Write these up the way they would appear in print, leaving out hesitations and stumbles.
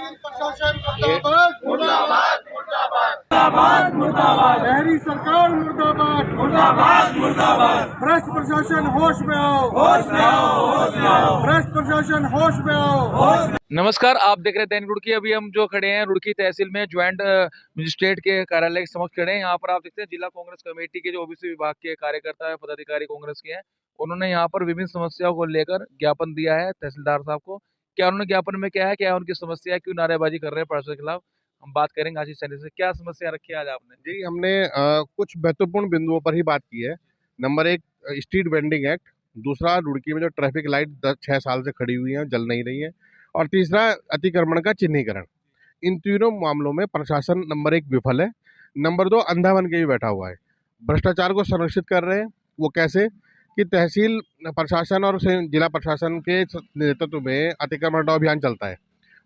प्रशासन मुर्दाबाद मुर्दाबाद मुर्दाबाद मुर्दाबाद, शहरी सरकार मुर्दाबाद मुर्दाबाद मुर्दाबाद, भ्रष्ट प्रशासन होश में आओ, होश में आओ, होश में आओ, भ्रष्ट प्रशासन होश में आओ, होश। नमस्कार, आप देख रहे हैं दैनिक रुड़की। अभी हम जो खड़े हैं रुड़की तहसील में ज्वाइंट मजिस्ट्रेट के कार्यालय के समक्ष खड़े हैं। यहाँ पर आप देखते हैं जिला कांग्रेस कमेटी के जो ओबीसी विभाग के कार्यकर्ता है, पदाधिकारी कांग्रेस के हैं, उन्होंने यहाँ पर विभिन्न समस्याओं को लेकर ज्ञापन दिया है तहसीलदार साहब को। क्या उन्होंने ज्ञापन में क्या है, क्या उनकी समस्या है, क्यों नारेबाजी कर रहे हैं प्रशासन के खिलाफ, हम बात करेंगे आशीष सैनी से। क्या समस्या रखी है आज आपने? जी, हमने कुछ महत्वपूर्ण बिंदुओं पर ही बात की है। नंबर एक, स्ट्रीट वेंडिंग एक्ट। दूसरा, रुड़की में जो ट्रैफिक लाइट 6 साल से खड़ी हुई हैं, जल नहीं रही हैं। और तीसरा, अतिक्रमण का चिन्हीकरण। इन तीनों मामलों में प्रशासन नंबर एक विफल है। नंबर दो, अंधा बन के भी बैठा हुआ है। भ्रष्टाचार को संरक्षित कर रहे हैं। वो कैसे कि तहसील प्रशासन और जिला प्रशासन के नेतृत्व में अतिक्रमण हटाओ अभियान चलता है।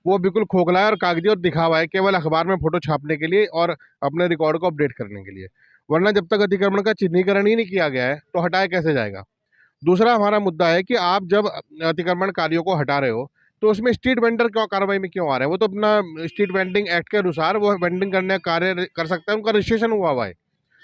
वो बिल्कुल खोखला है और कागजी और दिखावा है, केवल अखबार में फोटो छापने के लिए और अपने रिकॉर्ड को अपडेट करने के लिए। वरना जब तक अतिक्रमण का चिन्हीकरण ही नहीं किया गया है तो हटाया कैसे जाएगा। दूसरा हमारा मुद्दा है कि आप जब अतिक्रमणकारियों को हटा रहे हो तो उसमें स्ट्रीट वेंडर क्यों कार्रवाई में क्यों आ रहे हैं? वो तो अपना स्ट्रीट वेंडिंग एक्ट के अनुसार वो वेंडिंग करने का कार्य कर सकते हैं, उनका रजिस्ट्रेशन हुआ है।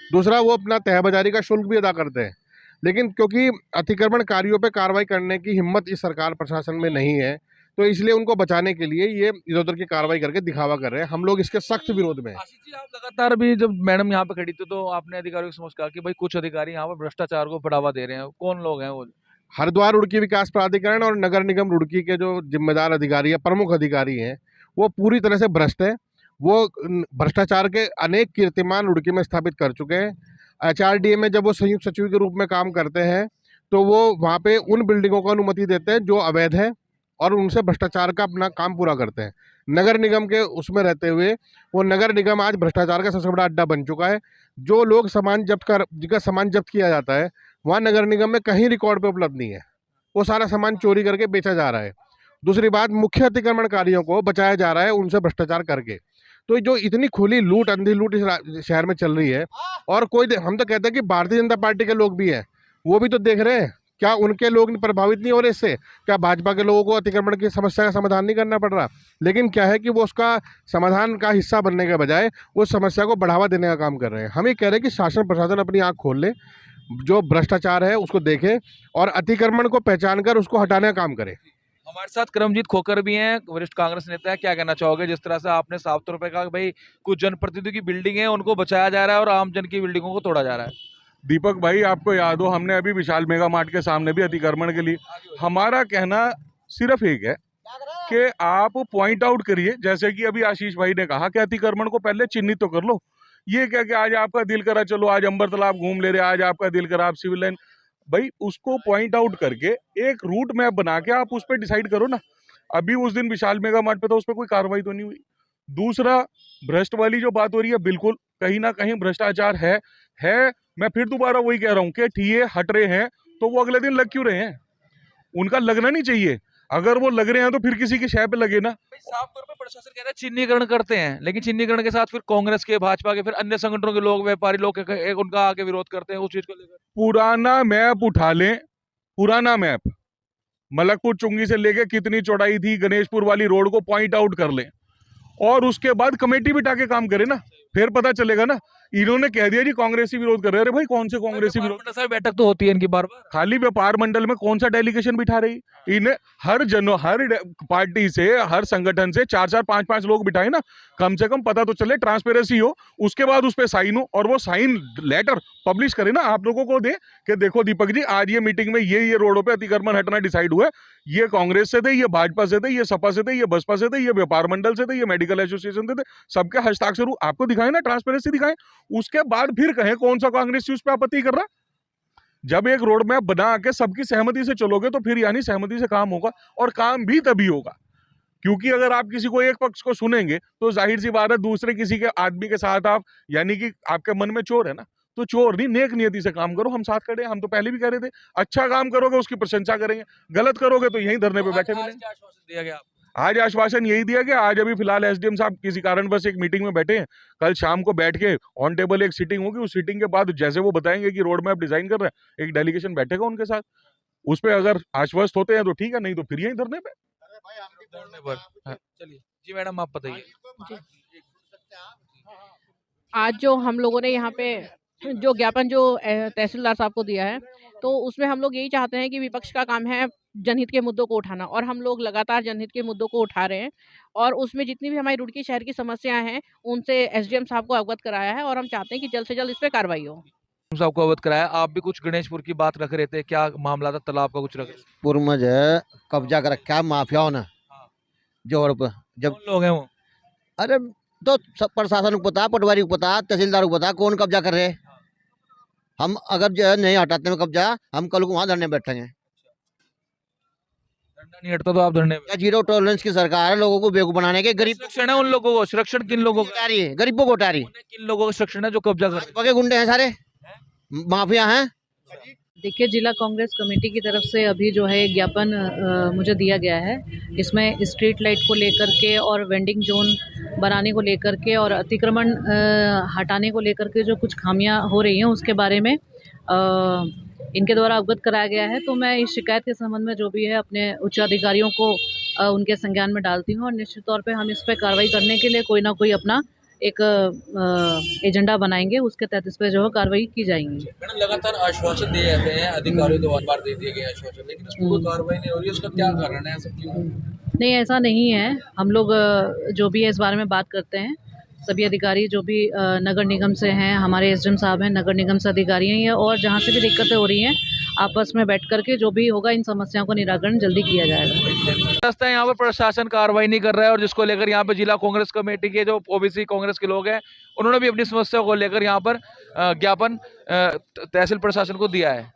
दूसरा, वो अपना तहबाजारी का शुल्क भी अदा करते हैं। लेकिन क्योंकि अतिक्रमणकारियों पे कार्रवाई करने की हिम्मत इस सरकार प्रशासन में नहीं है, तो इसलिए उनको बचाने के लिए ये इधर उधर की कार्रवाई करके दिखावा कर रहे हैं। हम लोग इसके सख्त विरोध में हैं। आशीष जी, आप लगातार भी जब मैडम यहाँ पे खड़ी थी तो आपने अधिकारियों को समझ कहा कि भाई कुछ अधिकारी यहाँ पर भ्रष्टाचार को बढ़ावा दे रहे हैं। कौन लोग हैं वो? हरिद्वार रुड़की विकास प्राधिकरण और नगर निगम रुड़की के जो जिम्मेदार अधिकारी है, प्रमुख अधिकारी हैं, वो पूरी तरह से भ्रष्ट हैं। वो भ्रष्टाचार के अनेक कीर्तिमान रुड़की में स्थापित कर चुके हैं। HRDA में जब वो संयुक्त सचिव के रूप में काम करते हैं तो वो वहाँ पे उन बिल्डिंगों को अनुमति देते हैं जो अवैध है और उनसे भ्रष्टाचार का अपना काम पूरा करते हैं। नगर निगम के उसमें रहते हुए वो नगर निगम आज भ्रष्टाचार का सबसे बड़ा अड्डा बन चुका है। जो लोग सामान जब्त कर जिनका सामान जब्त किया जाता है, वहाँ नगर निगम में कहीं रिकॉर्ड पे उपलब्ध नहीं है। वो सारा सामान चोरी करके बेचा जा रहा है। दूसरी बात, मुख्य अतिक्रमणकारियों को बचाया जा रहा है उनसे भ्रष्टाचार करके। तो जो इतनी खुली लूट, अंधी लूट इस शहर में चल रही है, और कोई, हम तो कहते हैं कि भारतीय जनता पार्टी के लोग भी हैं, वो भी तो देख रहे हैं। क्या उनके लोग प्रभावित नहीं हो रहे इससे? क्या भाजपा के लोगों को अतिक्रमण की समस्या का समाधान नहीं करना पड़ रहा? लेकिन क्या है कि वो उसका समाधान का हिस्सा बनने के बजाय उस समस्या को बढ़ावा देने का काम कर रहे हैं। हम ये कह रहे हैं कि शासन प्रशासन अपनी आँख खोल ले, जो भ्रष्टाचार है उसको देखे और अतिक्रमण को पहचान कर उसको हटाने का काम करे। हमारे साथ करमजीत खोकर भी हैं, वरिष्ठ कांग्रेस नेता है। क्या कहना चाहोगे जिस तरह से आपने साफ तौर पे कहा कि भाई कुछ जनप्रतिनिधियों की बिल्डिंग है उनको बचाया जा रहा है और आम जन की बिल्डिंगों को तोड़ा जा रहा है? दीपक भाई, आपको याद हो, हमने अभी विशाल मेगा मार्ट के सामने भी अतिक्रमण के लिए हमारा कहना सिर्फ एक है कि आप पॉइंट आउट करिए। जैसे कि अभी आशीष भाई ने कहा कि अतिक्रमण को पहले चिन्हित तो कर लो। ये क्या कि आज आपका दिल करा चलो आज अंबर तालाब घूम ले रहे, आज आपका दिल करा आप सिविल लाइन, भाई उसको पॉइंट आउट करके एक रूट मैप बना के आप उस पर डिसाइड करो ना। अभी उस दिन विशाल मेगा मार्ट पे तो उस पर कोई कार्रवाई तो नहीं हुई। दूसरा, भ्रष्ट वाली जो बात हो रही है, बिल्कुल कहीं ना कहीं भ्रष्टाचार है। मैं फिर दोबारा वही कह रहा हूँ कि ठीए हट रहे हैं तो वो अगले दिन लग क्यों रहे हैं? उनका लगना नहीं चाहिए। अगर वो लग रहे हैं तो फिर किसी की शय पे लगे ना। साफ तौर पे प्रशासन कह रहा है चिन्हीकरण करते हैं, लेकिन चिन्हीकरण के साथ फिर कांग्रेस के, भाजपा के, फिर अन्य संगठनों के लोग, व्यापारी लोग उनका आके विरोध करते हैं उस चीज को लेकर। पुराना मैप उठा लें, पुराना मैप मलकपुर चुंगी से लेके कितनी चौड़ाई थी, गणेशपुर वाली रोड को पॉइंट आउट कर लें और उसके बाद कमेटी बिठा के काम करें ना, फिर पता चलेगा ना। इन्होंने कह दिया जी कांग्रेसी विरोध कर रहे हैं। अरे भाई, कौन से कांग्रेसी विरोध? बैठक तो होती है इनकी बार बार। खाली व्यापार मंडल में कौन सा डेलीगेशन बिठा रही? इन्हें हर पार्टी से, हर संगठन से 4-4, 5-5 लोग बिठाए ना, कम से कम पता तो चले, ट्रांसपेरेंसी हो, उसके बाद उस पर साइन हो और वो साइन लेटर पब्लिश करे ना, आप लोगों को दे कि देखो दीपक जी, आज ये मीटिंग में ये रोडों पे अतिक्रमण हटना डिसाइड हुआ है। ये कांग्रेस से थे, ये भाजपा से थे, ये सपा से थे, ये बसपा से थे, ये व्यापार मंडल से थे, ये मेडिकल एसोसिएशन से थे, सबके हस्ताक्षर आपको दिखाए ना, ट्रांसपेरेंसी दिखाए। उसके बाद फिर कहें कौन सा कांग्रेस उस पर आपत्ति कर रहा। जब एक रोड मैप बना के सबकी सहमति से चलोगे तो फिर यानी सहमति से काम होगा, और काम भी तभी होगा। क्योंकि अगर आप किसी को एक पक्ष को सुनेंगे तो जाहिर सी बात है दूसरे किसी के आदमी के साथ आप, यानी कि आपके मन में चोर है ना, तो चोर नहीं, नेक नियति से काम करो। हम साथ खड़े, हम तो पहले भी कह रहे थे, अच्छा काम करोगे उसकी प्रशंसा करेंगे, गलत करोगे तो यहीं धरने पे बैठे मिलेंगे। दिया गया आज आश्वासन यही दिया कि आज अभी फिलहाल एसडीएम साहब किसी कारणवश एक मीटिंग में बैठे हैं, कल शाम को बैठ के ऑन टेबल एक सीटिंग होगी। उस सीटिंग के बाद जैसे वो बताएंगे कि रोड मैप डिजाइन कर रहे हैं, एक डेलीगेशन बैठेगा उनके साथ, उस पर अगर आश्वस्त होते हैं तो ठीक है, नहीं तो फिर यहीं धरने पे। धरने पर। हाँ, चलिए जी मैडम आप बताइए। आज जो हम लोगों ने यहाँ पे जो ज्ञापन जो तहसीलदार साहब को दिया है, तो उसमें हम लोग यही चाहते हैं कि विपक्ष का काम है जनहित के मुद्दों को उठाना, और हम लोग लगातार जनहित के मुद्दों को उठा रहे हैं। और उसमें जितनी भी हमारी रुड़की शहर की समस्याएं हैं, उनसे एसडीएम साहब को अवगत कराया है, और हम चाहते हैं कि जल्द से जल्द इस पे कार्रवाई हो। साहब को अवगत कराया। आप भी कुछ गणेशपुर की बात रख रहे थे, क्या मामला था? तालाब का कुछ रख रहे थे। पुर में जो है कब्जा कर रखा है माफियाओं ने जोड़ पे। जब कौन लोग हैं वो? अरे तो सब प्रशासन को पता, पटवारी को पता, तहसीलदार को पता कौन कब्जा कर रहे हैं। हम अगर जो है नहीं हटाते हैं कब्जा, हम कल को वहाँ धरने बैठेंगे। धरना नहीं हटता तो आप धरने पे? क्या जीरो टॉलरेंस की सरकार है लोगों को बेवकूफ बनाने के। गरीब सुरक्षण है उन लोगों को? सुरक्षण किन लोगों का? उठा रही है, गरीबों को उठा रही है। उन्हें किन लोगों का सुरक्षण है जो कब्जा कर रहे हैं? पके गुंडे हैं सारे, माफिया हैं। देखिए, जिला कांग्रेस कमेटी की तरफ से अभी जो है एक ज्ञापन मुझे दिया गया है। इसमें स्ट्रीट लाइट को लेकर के और वेंडिंग जोन बनाने को लेकर के और अतिक्रमण हटाने को लेकर के जो कुछ खामियां हो रही हैं उसके बारे में इनके द्वारा अवगत कराया गया है। तो मैं इस शिकायत के संबंध में जो भी है अपने उच्च अधिकारियों को उनके संज्ञान में डालती हूँ, और निश्चित तौर पे हम इस पर कार्रवाई करने के लिए कोई ना कोई अपना एक एजेंडा बनाएंगे, उसके तहत इस पर जो है कार्रवाई की जाएंगी। मैडम लगातार आश्वासन दिए जाते हैं अधिकारियों द्वारा, बार दे दिए गए आश्वासन, लेकिन उस पर कोई कार्रवाई नहीं हो रही है। उसका क्या कारण है? ऐसा क्यों? नहीं, ऐसा नहीं है। हम लोग जो भी है इस बारे में बात करते हैं। सभी अधिकारी जो भी नगर निगम से हैं, हमारे एसडीएम साहब हैं, नगर निगम से अधिकारी हैं, या और जहाँ से भी दिक्कतें हो रही हैं, आपस में बैठ करके जो भी होगा इन समस्याओं का निराकरण जल्दी किया जाएगा। रास्ता यहाँ पर प्रशासन कार्रवाई नहीं कर रहा है, और जिसको लेकर यहाँ पे जिला कांग्रेस कमेटी के जो ओबीसी कांग्रेस के लोग हैं, उन्होंने भी अपनी समस्या को लेकर यहाँ पर ज्ञापन तहसील प्रशासन को दिया है।